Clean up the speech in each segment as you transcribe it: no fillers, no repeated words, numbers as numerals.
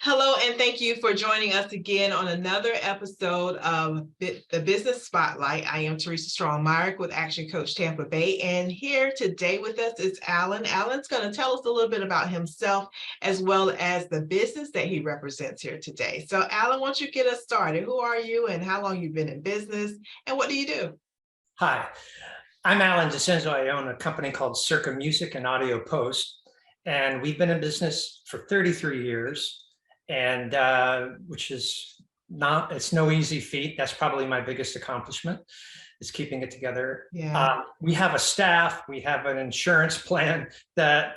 Hello, and thank you for joining us again on another episode of the Business Spotlight. I am Teresa Strong-Myrick with Action Coach Tampa Bay, and here today with us is Alan. Alan's going to tell us a little bit about himself as well as the business that he represents here today. So Alan, why don't you get us started? Who are you and how long you've been in business and what do you do? Hi, I'm Alan Dicenzo. I own a company called Circa Music and Audio Post, and we've been in business for 33 years. And which is it's no easy feat. That's probably my biggest accomplishment, is keeping it together. Yeah. We have a staff, we have an insurance plan that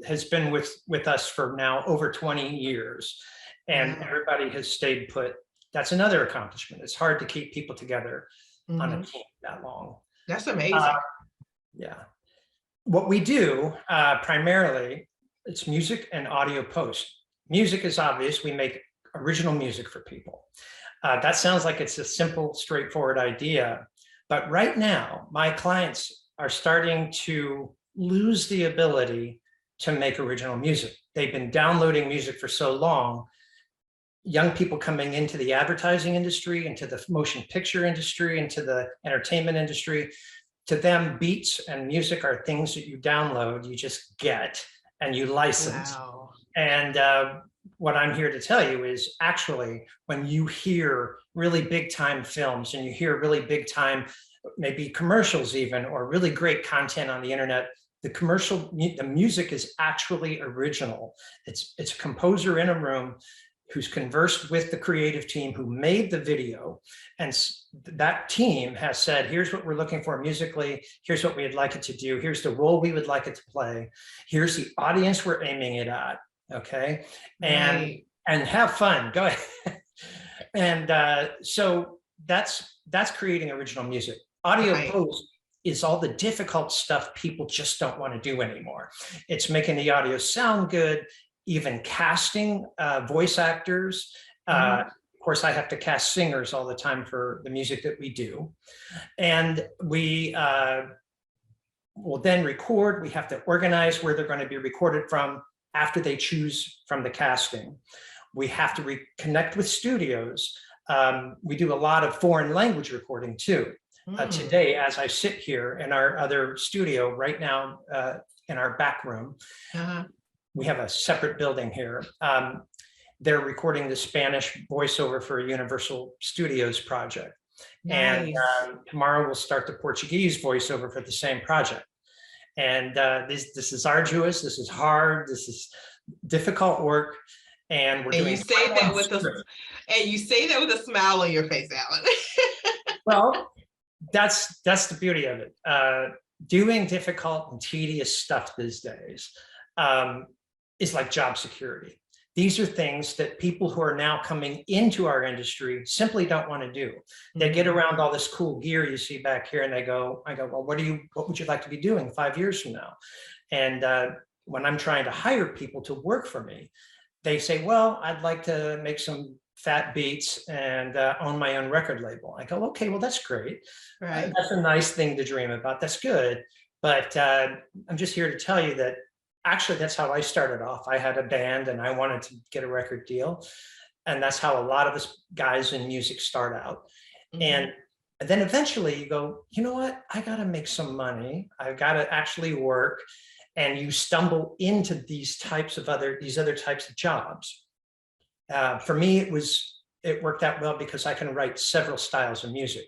has been with us for now over 20 years, and everybody has stayed put. That's another accomplishment. It's hard to keep people together on a team that long. That's amazing. Yeah. What we do primarily, it's music and audio post. Music is obvious. We make original music for people. That sounds like it's a simple, straightforward idea. But right now, my clients are starting to lose the ability to make original music. They've been downloading music for so long. Young people coming into the advertising industry, into the motion picture industry, into the entertainment industry, to them, beats and music are things that you download, you just get, and you license. Wow. And what I'm here to tell you is actually when you hear really big time films and you hear really big time, maybe commercials even, or really great content on the internet, the music is actually original. It's a composer in a room who's conversed with the creative team who made the video. And that team has said, here's what we're looking for musically. Here's what we'd like it to do. Here's the role we would like it to play. Here's the audience we're aiming it at. Okay. And have fun. Go ahead. And so that's creating original music. Audio post is all the difficult stuff people just don't want to do anymore. It's making the audio sound good, even casting voice actors. Of course, I have to cast singers all the time for the music that we do. And we will then record. We have to organize where they're going to be recorded from after they choose from the casting. We have to connect with studios. We do a lot of foreign language recording too. Today, as I sit here in our other studio right now in our back room, we have a separate building here. They're recording the Spanish voiceover for a Universal Studios project. Nice. And tomorrow we'll start the Portuguese voiceover for the same project. And this is arduous, this is hard, this is difficult work. And we're doing you say that with a smile on your face, Alan. Well, that's the beauty of it. Doing difficult and tedious stuff these days is like job security. These are things that people who are now coming into our industry simply don't want to do. They get around all this cool gear you see back here and I go, well, what would you like to be doing 5 years from now? And when I'm trying to hire people to work for me, they say, well, I'd like to make some fat beats and own my own record label. I go, okay, well, that's great. Right. That's a nice thing to dream about. That's good. But I'm just here to tell you that actually, that's how I started off. I had a band and I wanted to get a record deal. And that's how a lot of us guys in music start out. And then eventually you go, you know what? I got to make some money. I've got to actually work. And you stumble into these other types of jobs. For me, it worked out well because I can write several styles of music.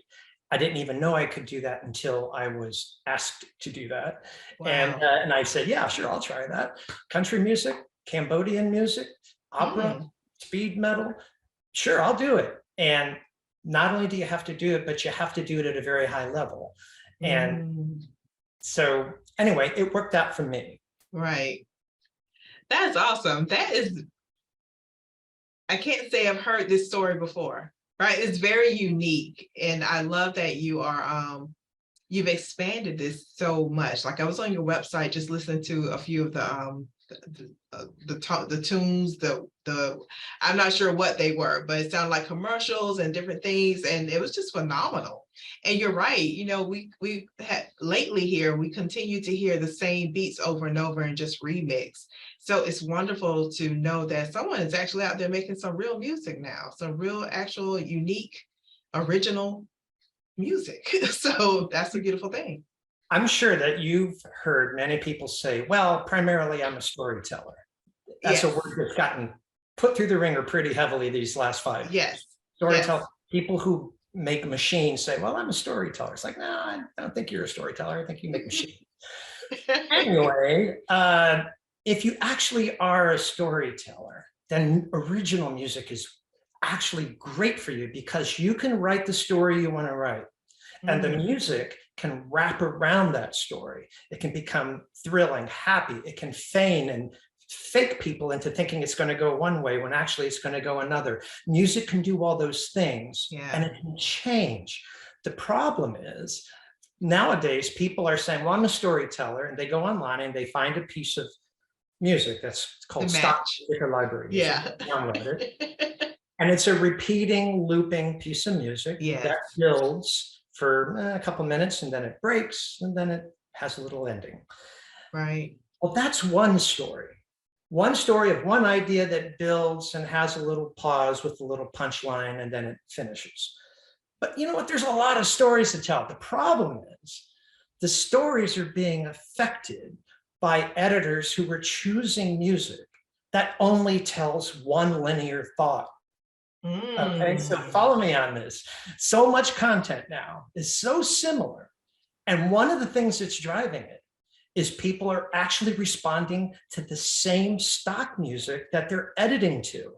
I didn't even know I could do that until I was asked to do that. Wow. And I said, yeah, sure, I'll try that. Country music, Cambodian music, opera, speed metal. Sure, I'll do it. And not only do you have to do it, but you have to do it at a very high level. And so anyway, it worked out for me. Right. That's awesome. I can't say I've heard this story before. Right, it's very unique, and I love that you are you've expanded this so much. Like I was on your website just listening to a few of the tunes. I'm not sure what they were, but it sounded like commercials and different things, and it was just phenomenal. And you're right. You know, we had lately here we continue to hear the same beats over and over and just remix. So it's wonderful to know that someone is actually out there making some real music now, some real, actual, unique, original music. So that's a beautiful thing. I'm sure that you've heard many people say, well, primarily I'm a storyteller. That's a Yes, word that's gotten put through the ringer pretty heavily these last 5 years. yes, yes. Storyteller, people who make machines say, well, I'm a storyteller. It's like, no, I don't think you're a storyteller. I think you make machines. Anyway, if you actually are a storyteller, then original music is actually great for you because you can write the story you want to write. And the music can wrap around that story. It can become thrilling, happy. It can feign and fake people into thinking it's going to go one way when actually it's going to go another. Music can do all those things, and it can change. The problem is nowadays people are saying, well, I'm a storyteller, and they go online and they find a piece of music that's called stock music library music. Yeah. Download it. And it's a repeating, looping piece of music that builds for a couple minutes, and then it breaks, and then it has a little ending. Right. Well, that's one story of one idea that builds and has a little pause with a little punchline, and then it finishes. But you know what? There's a lot of stories to tell. The problem is the stories are being affected by editors who are choosing music that only tells one linear thought. Okay, so follow me on this. So much content now is so similar. And one of the things that's driving it is people are actually responding to the same stock music that they're editing to.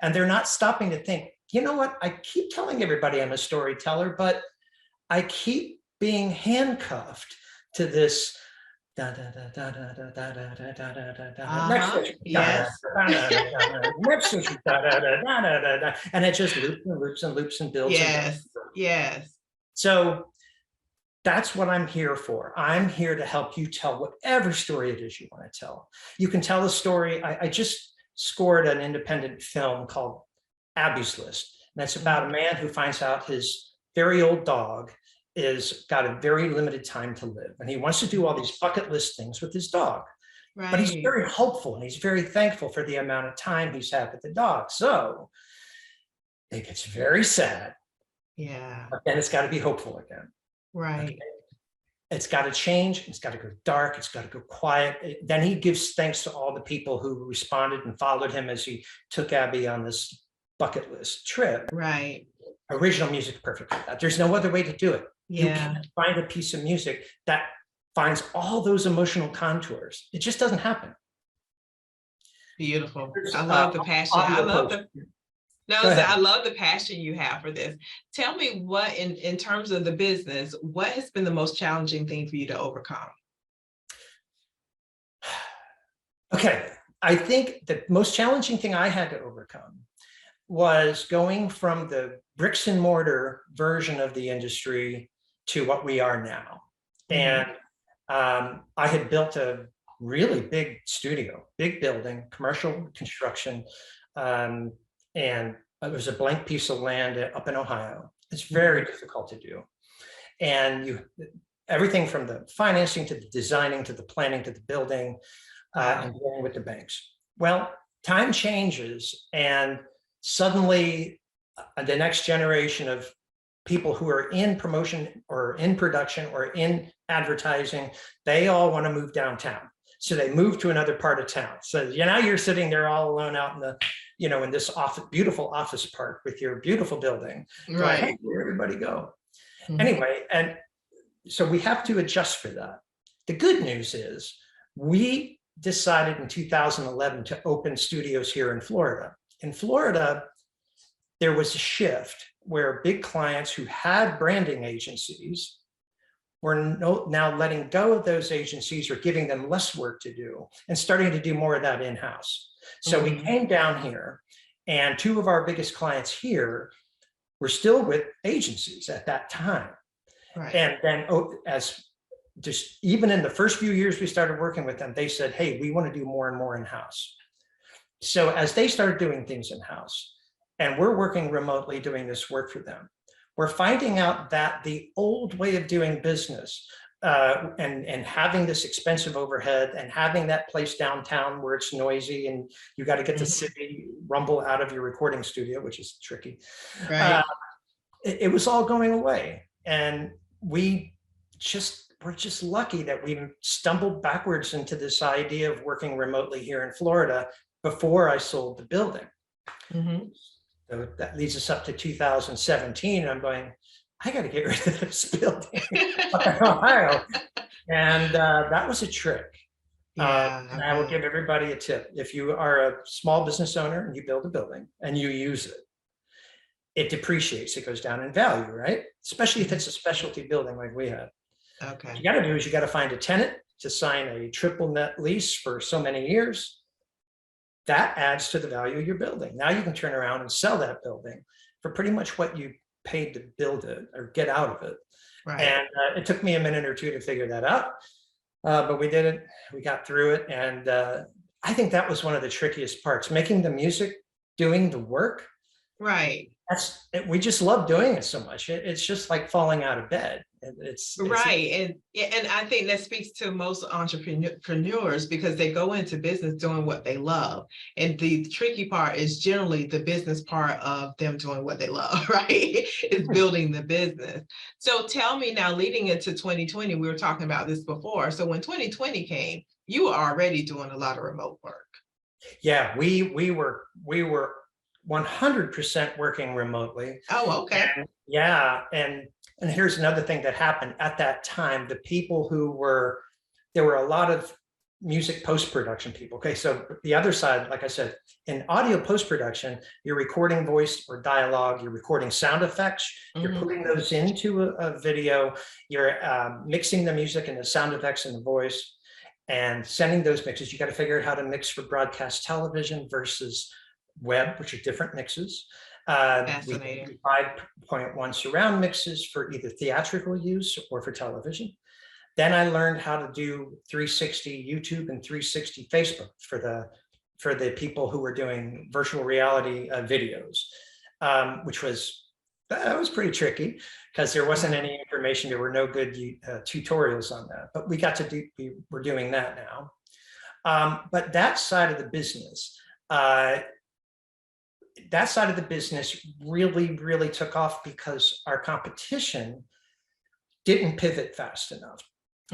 And they're not stopping to think, you know what? I keep telling everybody I'm a storyteller, but I keep being handcuffed to this and it just loops and loops and loops and builds. Yes, yes. So that's what I'm here for. I'm here to help you tell whatever story it is you want to tell. You can tell a story. I just scored an independent film called Abby's List. And that's about a man who finds out his very old dog is got a very limited time to live. And he wants to do all these bucket list things with his dog. Right. But he's very hopeful and he's very thankful for the amount of time he's had with the dog. So it gets very sad. Yeah. But then it's got to be hopeful again. Right. Okay? It's got to change. It's got to go dark. It's got to go quiet. Then he gives thanks to all the people who responded and followed him as he took Abby on this bucket list trip. Right. Original music, perfect for that. There's no other way to do it. Yeah. You can't find a piece of music that finds all those emotional contours. It just doesn't happen. Beautiful. I love the passion. I love the passion you have for this. Tell me what, in terms of the business, what has been the most challenging thing for you to overcome? Okay. I think the most challenging thing I had to overcome was going from the bricks and mortar version of the industry to what we are now. And I had built a really big studio, big building, commercial construction, and it was a blank piece of land up in Ohio. It's very difficult to do. And everything from the financing to the designing to the planning to the building and dealing with the banks. Well, time changes, and suddenly the next generation of people who are in promotion or in production or in advertising, they all want to move downtown. So they move to another part of town. So now you're sitting there all alone out in the, in this beautiful office park with your beautiful building. Right. Hey, where everybody go? Anyway, and so we have to adjust for that. The good news is we decided in 2011 to open studios here in Florida. In Florida, there was a shift where big clients who had branding agencies were now letting go of those agencies or giving them less work to do and starting to do more of that in-house. So we came down here, and two of our biggest clients here were still with agencies at that time. Right. And then even in the first few years we started working with them, they said, hey, we want to do more and more in-house. So as they started doing things in-house, and we're working remotely doing this work for them, we're finding out that the old way of doing business and having this expensive overhead and having that place downtown where it's noisy and you got to get the city rumble out of your recording studio, which is tricky. Right. It was all going away. And we're just lucky that we stumbled backwards into this idea of working remotely here in Florida before I sold the building. Mm-hmm. So that leads us up to 2017. And I'm going, I got to get rid of this building in Ohio. And that was a trick. Yeah. And I will give everybody a tip. If you are a small business owner and you build a building and you use it, it depreciates, it goes down in value, right? Especially if it's a specialty building like we have. Okay. What you got to do is you got to find a tenant to sign a triple net lease for so many years. That adds to the value of your building. Now you can turn around and sell that building for pretty much what you paid to build it or get out of it. Right. And it took me a minute or two to figure that out, but we did it. We got through it. And I think that was one of the trickiest parts, making the music, doing the work. Right. We just love doing it so much. It's just like falling out of bed. It's right. And I think that speaks to most entrepreneurs because they go into business doing what they love. And the tricky part is generally the business part of them doing what they love, right? Is building the business. So tell me now, leading into 2020, we were talking about this before. So when 2020 came, you were already doing a lot of remote work. Yeah, we were 100% working remotely. Oh, okay. And yeah, and here's another thing that happened at that time. The people there were a lot of music post-production people. Okay, so the other side, like I said, in audio post-production, you're recording voice or dialogue, you're recording sound effects, you're putting those into a video, you're mixing the music and the sound effects and the voice and sending those mixes. You got to figure out how to mix for broadcast television versus web, which are different mixes. Fascinating. We 5.1 surround mixes for either theatrical use or for television. Then I learned how to do 360 YouTube and 360 Facebook for the people who were doing virtual reality videos, which was pretty tricky because there wasn't any information. There were no good tutorials on that, but we're doing that now. But that side of the business, really, really took off because our competition didn't pivot fast enough.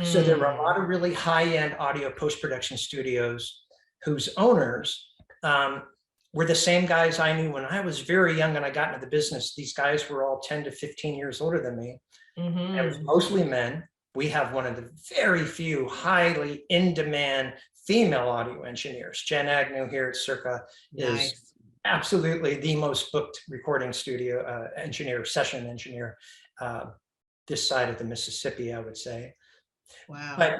So there were a lot of really high-end audio post-production studios whose owners were the same guys I knew when I was very young and I got into the business. These guys were all 10 to 15 years older than me. It was mostly men. We have one of the very few highly in-demand female audio engineers. Jen Agnew here at Circa is absolutely the most booked recording studio session engineer this side of the Mississippi, I would say. Wow. But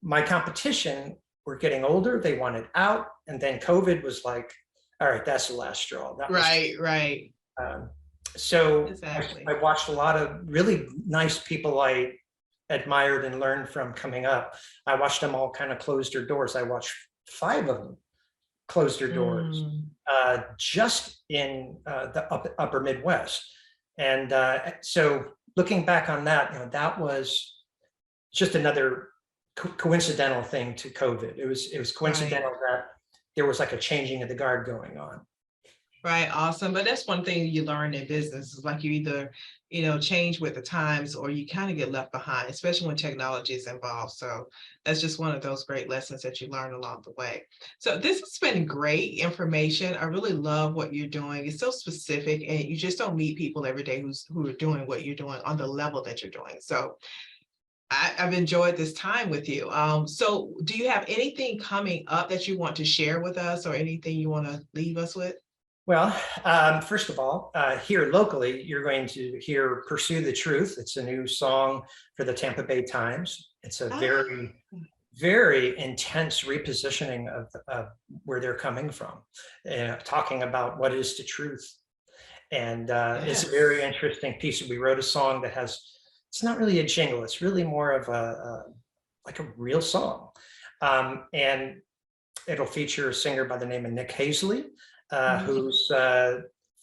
my competition were getting older, they wanted out, and then COVID was like, all right, that's the last straw. Right. So exactly. I watched a lot of really nice people I admired and learned from coming up. I watched them all kind of close their doors. I watched 5 of them close their doors just in the upper Midwest. And so looking back on that, that was just another coincidental thing to COVID. It was coincidental that there was like a changing of the guard going on. Right. Awesome. But that's one thing you learn in business is like you either, change with the times or you kind of get left behind, especially when technology is involved. So that's just one of those great lessons that you learn along the way. So this has been great information. I really love what you're doing. It's so specific and you just don't meet people every day who are doing what you're doing on the level that you're doing. So I've enjoyed this time with you. So do you have anything coming up that you want to share with us or anything you want to leave us with? Well, first of all, here locally, you're going to hear Pursue the Truth. It's a new song for the Tampa Bay Times. It's a very, very intense repositioning of where they're coming from, talking about what is the truth. And it's a very interesting piece. We wrote a song that it's not really a jingle. It's really more of like a real song. And it'll feature a singer by the name of Nick Hazley, whose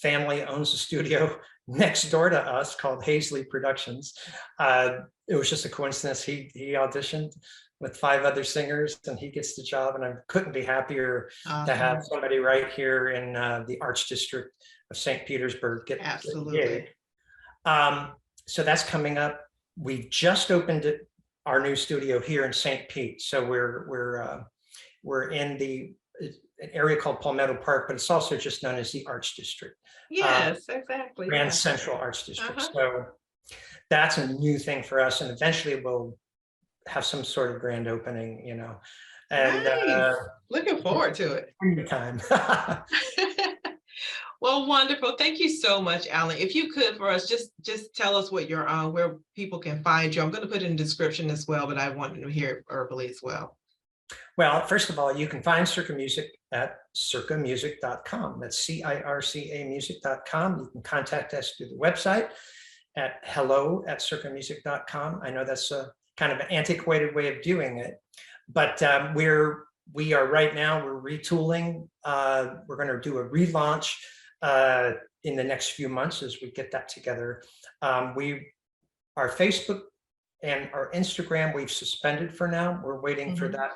family owns a studio next door to us called Hazley Productions. It was just a coincidence. He auditioned with 5 other singers and he gets the job, and I couldn't be happier to have somebody right here in the Arts District of St. Petersburg get the gig. So that's coming up. We've just opened our new studio here in St. Pete. So we're in an area called Palmetto Park, but it's also just known as the Arts District. Yes, exactly. Grand Central Arts District. So that's a new thing for us, and eventually we'll have some sort of grand opening, you know. And nice. Looking forward to it. Time. Well, wonderful. Thank you so much, Alan. If you could for us, just tell us what you're on, where people can find you. I'm going to put it in the description as well, but I want to hear it verbally as well. Well, first of all, you can find Circa Music at circamusic.com. That's CIRCA music.com. You can contact us through the website at hello@circamusic.com. I know that's a kind of an antiquated way of doing it, but we are right now, we're retooling. We're going to do a relaunch in the next few months as we get that together. Our Facebook and our Instagram, we've suspended for now. We're waiting for that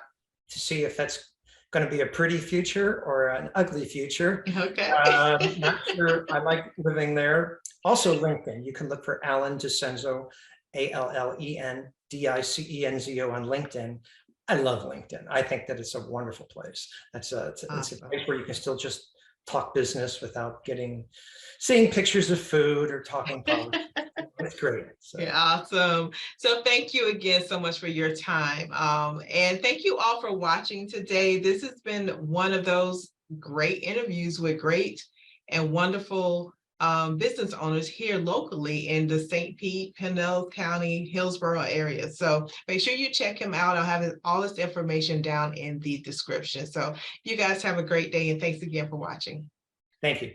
to see if that's going to be a pretty future or an ugly future. Okay. Not sure. I like living there. Also LinkedIn. You can look for Alan Dicenzo, ALLEN DICENZO on LinkedIn. I love LinkedIn. I think that it's a wonderful place. It's a place where you can still just talk business without seeing pictures of food or talking politics. It's great. So. Yeah, awesome. So thank you again so much for your time. And thank you all for watching today. This has been one of those great interviews with great and wonderful business owners here locally in the St. Pete, Pinellas County, Hillsborough area. So make sure you check him out. I'll have all this information down in the description. So you guys have a great day, and thanks again for watching. Thank you.